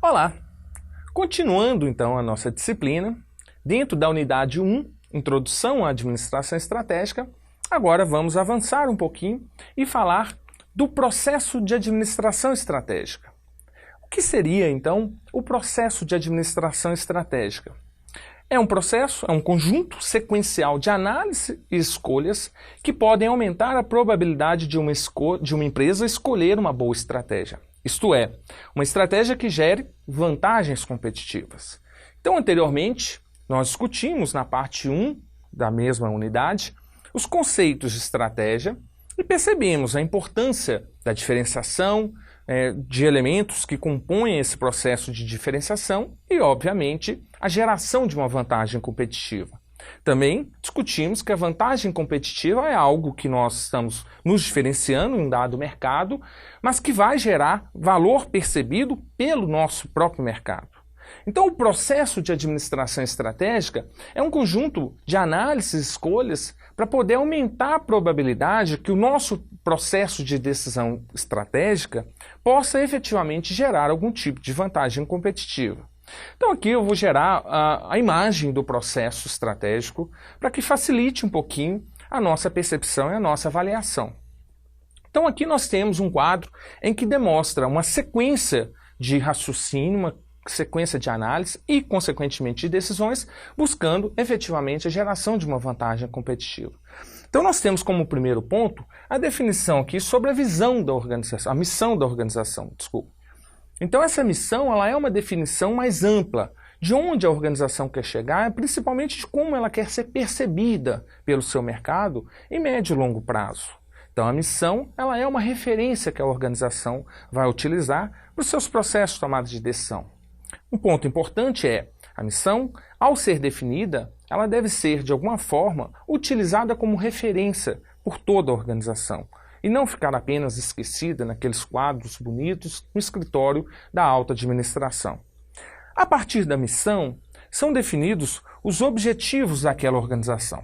Olá! Continuando então a nossa disciplina, dentro da unidade 1, Introdução à Administração Estratégica, agora vamos avançar um pouquinho e falar do processo de administração estratégica. O que seria então o processo de administração estratégica? É um processo, é um conjunto sequencial de análise e escolhas que podem aumentar a probabilidade de uma empresa escolher uma boa estratégia. Isto é, uma estratégia que gere vantagens competitivas. Então, anteriormente, nós discutimos na parte 1 da mesma unidade os conceitos de estratégia e percebemos a importância da diferenciação de elementos que compõem esse processo de diferenciação e, obviamente, a geração de uma vantagem competitiva. Também discutimos que a vantagem competitiva é algo que nós estamos nos diferenciando em um dado mercado, mas que vai gerar valor percebido pelo nosso próprio mercado. Então, o processo de administração estratégica é um conjunto de análises e escolhas para poder aumentar a probabilidade que o nosso processo de decisão estratégica possa efetivamente gerar algum tipo de vantagem competitiva. Então aqui eu vou gerar a imagem do processo estratégico para que facilite um pouquinho a nossa percepção e a nossa avaliação. Então aqui nós temos um quadro em que demonstra uma sequência de raciocínio, uma sequência de análise e, consequentemente, de decisões, buscando efetivamente a geração de uma vantagem competitiva. Então nós temos como primeiro ponto a definição aqui sobre a visão da organização, a missão da organização, desculpa. Então essa missão ela é uma definição mais ampla de onde a organização quer chegar, principalmente de como ela quer ser percebida pelo seu mercado em médio e longo prazo. Então a missão ela é uma referência que a organização vai utilizar para os seus processos de tomada de decisão. Um ponto importante é a missão, ao ser definida, ela deve ser de alguma forma utilizada como referência por toda a organização e não ficar apenas esquecida naqueles quadros bonitos no escritório da alta administração. A partir da missão, são definidos os objetivos daquela organização.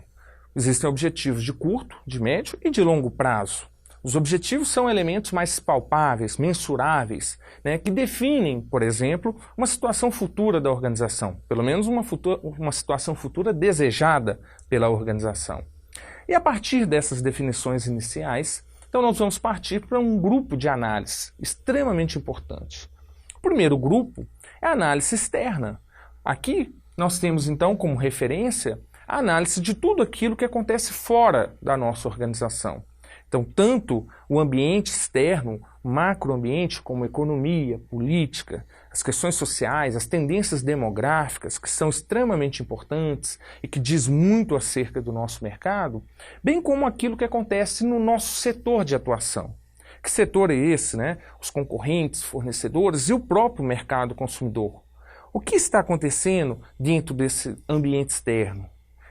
Existem objetivos de curto, de médio e de longo prazo. Os objetivos são elementos mais palpáveis, mensuráveis, que definem, por exemplo, uma situação futura da organização, pelo menos uma situação futura desejada pela organização. E a partir dessas definições iniciais, então nós vamos partir para um grupo de análise extremamente importante. O primeiro grupo é a análise externa. Aqui nós temos então como referência a análise de tudo aquilo que acontece fora da nossa organização. Então, tanto o ambiente externo, o macroambiente, como a economia, política, as questões sociais, as tendências demográficas, que são extremamente importantes e que diz muito acerca do nosso mercado, bem como aquilo que acontece no nosso setor de atuação. Que setor é esse, Os concorrentes, fornecedores e o próprio mercado consumidor. O que está acontecendo dentro desse ambiente externo?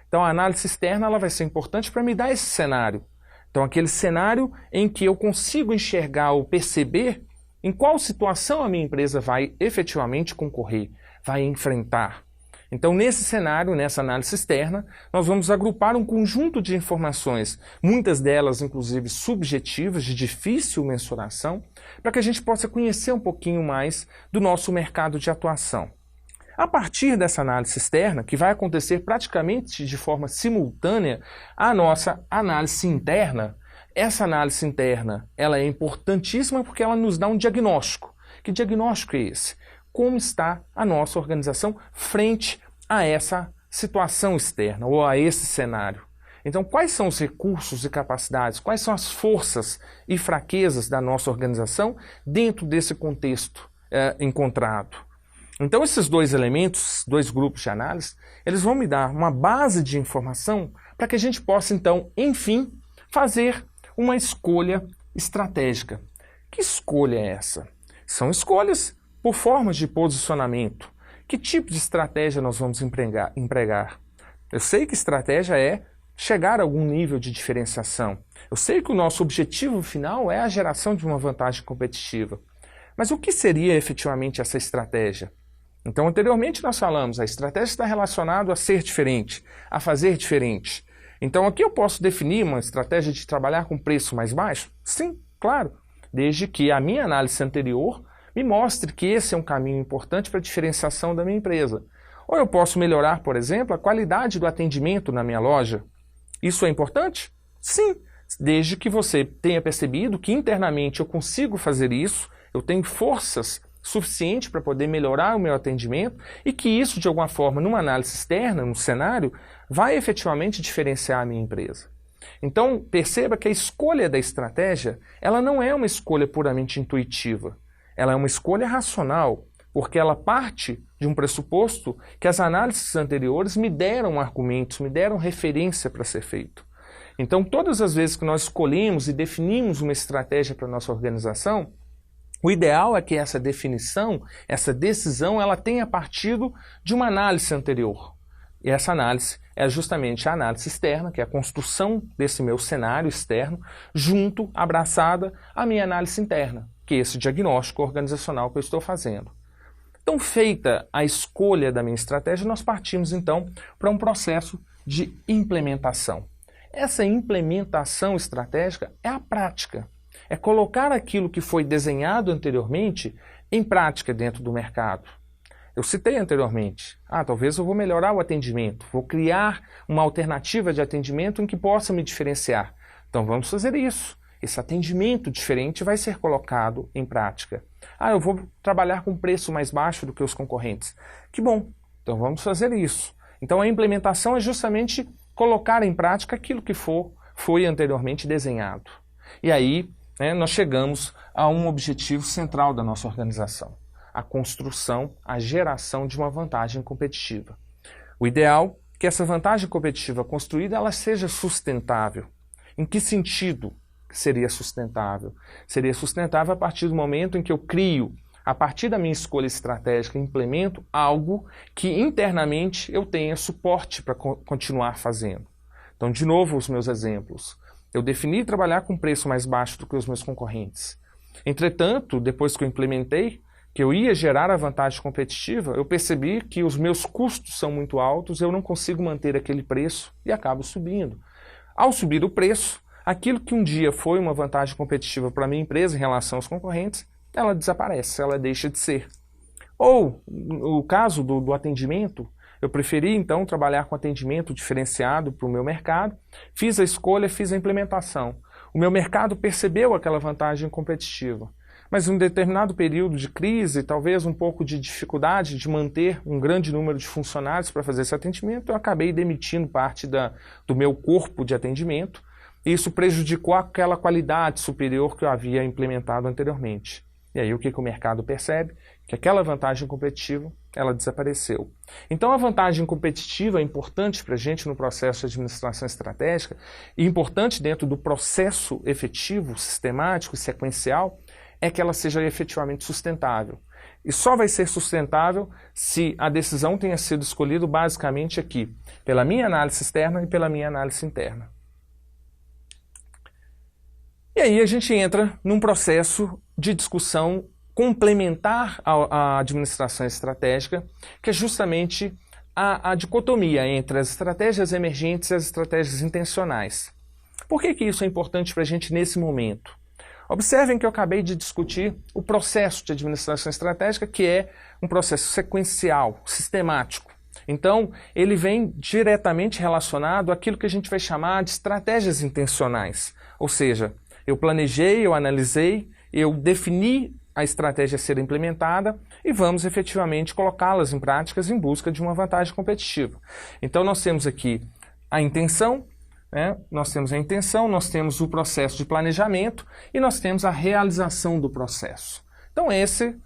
Então, a análise externa ela vai ser importante para me dar esse cenário. Então, aquele cenário em que eu consigo enxergar ou perceber em qual situação a minha empresa vai efetivamente concorrer, vai enfrentar. Então, nesse cenário, nessa análise externa, nós vamos agrupar um conjunto de informações, muitas delas, inclusive, subjetivas, de difícil mensuração, para que a gente possa conhecer um pouquinho mais do nosso mercado de atuação. A partir dessa análise externa, que vai acontecer praticamente de forma simultânea à nossa análise interna, essa análise interna ela é importantíssima porque ela nos dá um diagnóstico. Que diagnóstico é esse? Como está a nossa organização frente a essa situação externa ou a esse cenário? Então, quais são os recursos e capacidades, quais são as forças e fraquezas da nossa organização dentro desse contexto encontrado? Então, esses dois elementos, dois grupos de análise, eles vão me dar uma base de informação para que a gente possa, então, enfim, fazer uma escolha estratégica. Que escolha é essa? São escolhas por formas de posicionamento. Que tipo de estratégia nós vamos empregar? Eu sei que estratégia é chegar a algum nível de diferenciação. Eu sei que o nosso objetivo final é a geração de uma vantagem competitiva. Mas o que seria efetivamente essa estratégia? Então, anteriormente nós falamos, a estratégia está relacionada a ser diferente, a fazer diferente. Então, aqui eu posso definir uma estratégia de trabalhar com preço mais baixo? Sim, claro, desde que a minha análise anterior me mostre que esse é um caminho importante para a diferenciação da minha empresa. Ou eu posso melhorar, por exemplo, a qualidade do atendimento na minha loja. Isso é importante? Sim, desde que você tenha percebido que internamente eu consigo fazer isso, eu tenho forças suficientes para poder melhorar o meu atendimento e que isso, de alguma forma, numa análise externa, no cenário, vai efetivamente diferenciar a minha empresa. Então, perceba que a escolha da estratégia, ela não é uma escolha puramente intuitiva. Ela é uma escolha racional, porque ela parte de um pressuposto que as análises anteriores me deram argumentos, me deram referência para ser feito. Então, todas as vezes que nós escolhemos e definimos uma estratégia para a nossa organização, o ideal é que essa definição, essa decisão, ela tenha partido de uma análise anterior. E essa análise é justamente a análise externa, que é a construção desse meu cenário externo, junto, abraçada, à minha análise interna, que é esse diagnóstico organizacional que eu estou fazendo. Então, feita a escolha da minha estratégia, nós partimos então para um processo de implementação. Essa implementação estratégica é a prática, é colocar aquilo que foi desenhado anteriormente em prática dentro do mercado. Eu citei anteriormente, talvez eu vou melhorar o atendimento, vou criar uma alternativa de atendimento em que possa me diferenciar. Então vamos fazer isso. Esse atendimento diferente vai ser colocado em prática. Eu vou trabalhar com preço mais baixo do que os concorrentes. Que bom, então vamos fazer isso. Então a implementação é justamente colocar em prática aquilo que foi anteriormente desenhado. E aí nós chegamos a um objetivo central da nossa organização. A construção, a geração de uma vantagem competitiva. O ideal é que essa vantagem competitiva construída ela seja sustentável. Em que sentido seria sustentável? Seria sustentável a partir do momento em que eu crio, a partir da minha escolha estratégica, implemento algo que internamente eu tenha suporte para continuar fazendo. Então, de novo, os meus exemplos. Eu defini trabalhar com preço mais baixo do que os meus concorrentes. Entretanto, depois que eu implementei, que eu ia gerar a vantagem competitiva, eu percebi que os meus custos são muito altos, eu não consigo manter aquele preço e acabo subindo. Ao subir o preço, aquilo que um dia foi uma vantagem competitiva para a minha empresa em relação aos concorrentes, ela desaparece, ela deixa de ser. Ou, no caso do atendimento, eu preferi então trabalhar com atendimento diferenciado para o meu mercado, fiz a escolha, fiz a implementação. O meu mercado percebeu aquela vantagem competitiva. Mas em um determinado período de crise, talvez um pouco de dificuldade de manter um grande número de funcionários para fazer esse atendimento, eu acabei demitindo parte do meu corpo de atendimento e isso prejudicou aquela qualidade superior que eu havia implementado anteriormente. E aí o que o mercado percebe? Que aquela vantagem competitiva, ela desapareceu. Então a vantagem competitiva é importante para a gente no processo de administração estratégica e importante dentro do processo efetivo, sistemático e sequencial, é que ela seja efetivamente sustentável. E só vai ser sustentável se a decisão tenha sido escolhida basicamente aqui, pela minha análise externa e pela minha análise interna. E aí a gente entra num processo de discussão complementar à administração estratégica, que é justamente a dicotomia entre as estratégias emergentes e as estratégias intencionais. Por que isso é importante para a gente nesse momento? Observem que eu acabei de discutir o processo de administração estratégica, que é um processo sequencial, sistemático. Então, ele vem diretamente relacionado àquilo que a gente vai chamar de estratégias intencionais. Ou seja, eu planejei, eu analisei, eu defini a estratégia a ser implementada e vamos efetivamente colocá-las em práticas em busca de uma vantagem competitiva. Então, nós temos aqui a intenção, nós temos a intenção, nós temos o processo de planejamento e nós temos a realização do processo. Então esse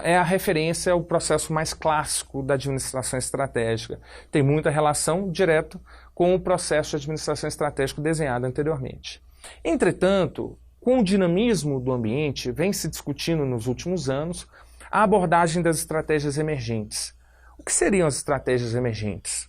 é a referência ao processo mais clássico da administração estratégica. Tem muita relação direta com o processo de administração estratégica desenhado anteriormente. Entretanto, com o dinamismo do ambiente, vem se discutindo nos últimos anos a abordagem das estratégias emergentes. O que seriam as estratégias emergentes?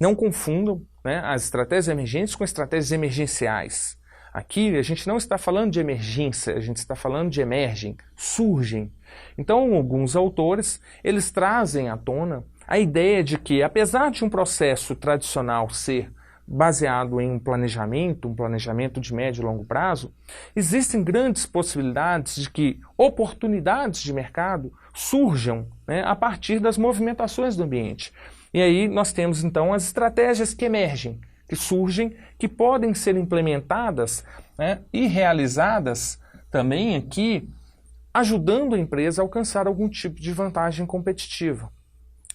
Não confundam as estratégias emergentes com estratégias emergenciais. Aqui a gente não está falando de emergência, a gente está falando de emergem, surgem. Então alguns autores, eles trazem à tona a ideia de que, apesar de um processo tradicional ser baseado em um planejamento de médio e longo prazo, existem grandes possibilidades de que oportunidades de mercado surjam, né, a partir das movimentações do ambiente. E aí nós temos então as estratégias que emergem, que surgem, que podem ser implementadas, né, e realizadas também aqui, ajudando a empresa a alcançar algum tipo de vantagem competitiva.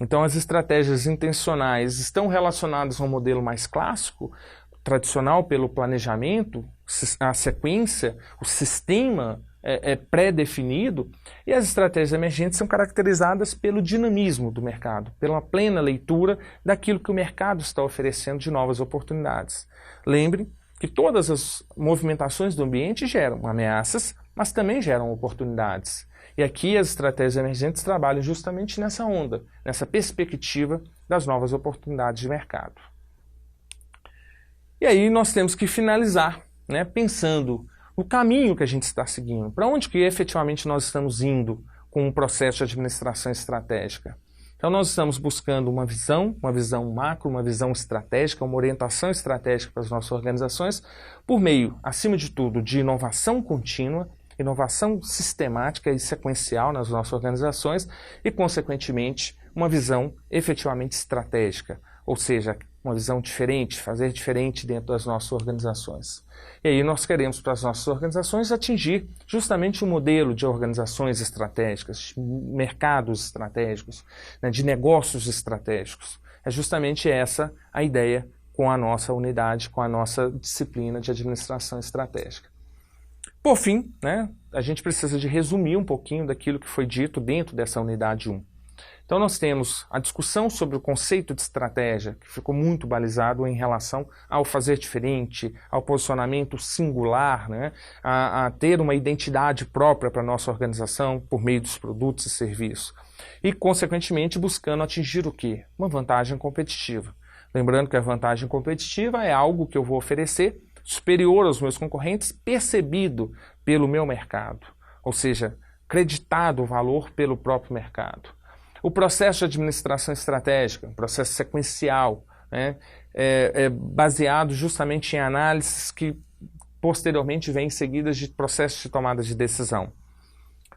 Então as estratégias intencionais estão relacionadas ao modelo mais clássico, tradicional pelo planejamento, a sequência, o sistema é pré-definido, e as estratégias emergentes são caracterizadas pelo dinamismo do mercado, pela plena leitura daquilo que o mercado está oferecendo de novas oportunidades. Lembre que todas as movimentações do ambiente geram ameaças, mas também geram oportunidades. E aqui as estratégias emergentes trabalham justamente nessa onda, nessa perspectiva das novas oportunidades de mercado. E aí nós temos que finalizar, né, pensando no caminho que a gente está seguindo, para onde que efetivamente nós estamos indo com o processo de administração estratégica. Então nós estamos buscando uma visão macro, uma visão estratégica, uma orientação estratégica para as nossas organizações, por meio, acima de tudo, de inovação contínua, inovação sistemática e sequencial nas nossas organizações e, consequentemente, uma visão efetivamente estratégica, ou seja, uma visão diferente, fazer diferente dentro das nossas organizações. E aí nós queremos para as nossas organizações atingir justamente um modelo de organizações estratégicas, de mercados estratégicos, né, de negócios estratégicos. É justamente essa a ideia com a nossa unidade, com a nossa disciplina de administração estratégica. Por fim, né, a gente precisa de resumir um pouquinho daquilo que foi dito dentro dessa unidade 1. Então nós temos a discussão sobre o conceito de estratégia, que ficou muito balizado em relação ao fazer diferente, ao posicionamento singular, né, a ter uma identidade própria para a nossa organização por meio dos produtos e serviços. E, consequentemente, buscando atingir o quê? Uma vantagem competitiva. Lembrando que a vantagem competitiva é algo que eu vou oferecer superior aos meus concorrentes, percebido pelo meu mercado, ou seja, creditado o valor pelo próprio mercado. O processo de administração estratégica, um processo sequencial, né, é baseado justamente em análises que posteriormente vêm seguidas de processos de tomada de decisão.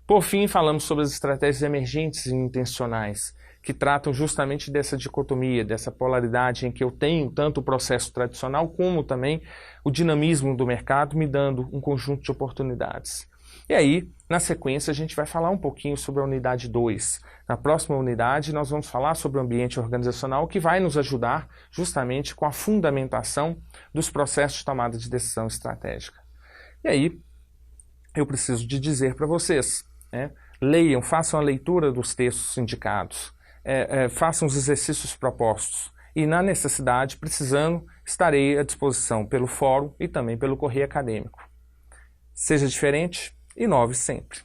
Por fim, falamos sobre as estratégias emergentes e intencionais, que tratam justamente dessa dicotomia, dessa polaridade em que eu tenho tanto o processo tradicional como também o dinamismo do mercado me dando um conjunto de oportunidades. E aí, na sequência, a gente vai falar um pouquinho sobre a unidade 2. Na próxima unidade, nós vamos falar sobre o ambiente organizacional, que vai nos ajudar justamente com a fundamentação dos processos de tomada de decisão estratégica. E aí, eu preciso de dizer para vocês, né, leiam, façam a leitura dos textos indicados, façam os exercícios propostos e, na necessidade, precisando, estarei à disposição pelo fórum e também pelo correio acadêmico. Seja diferente, inove sempre.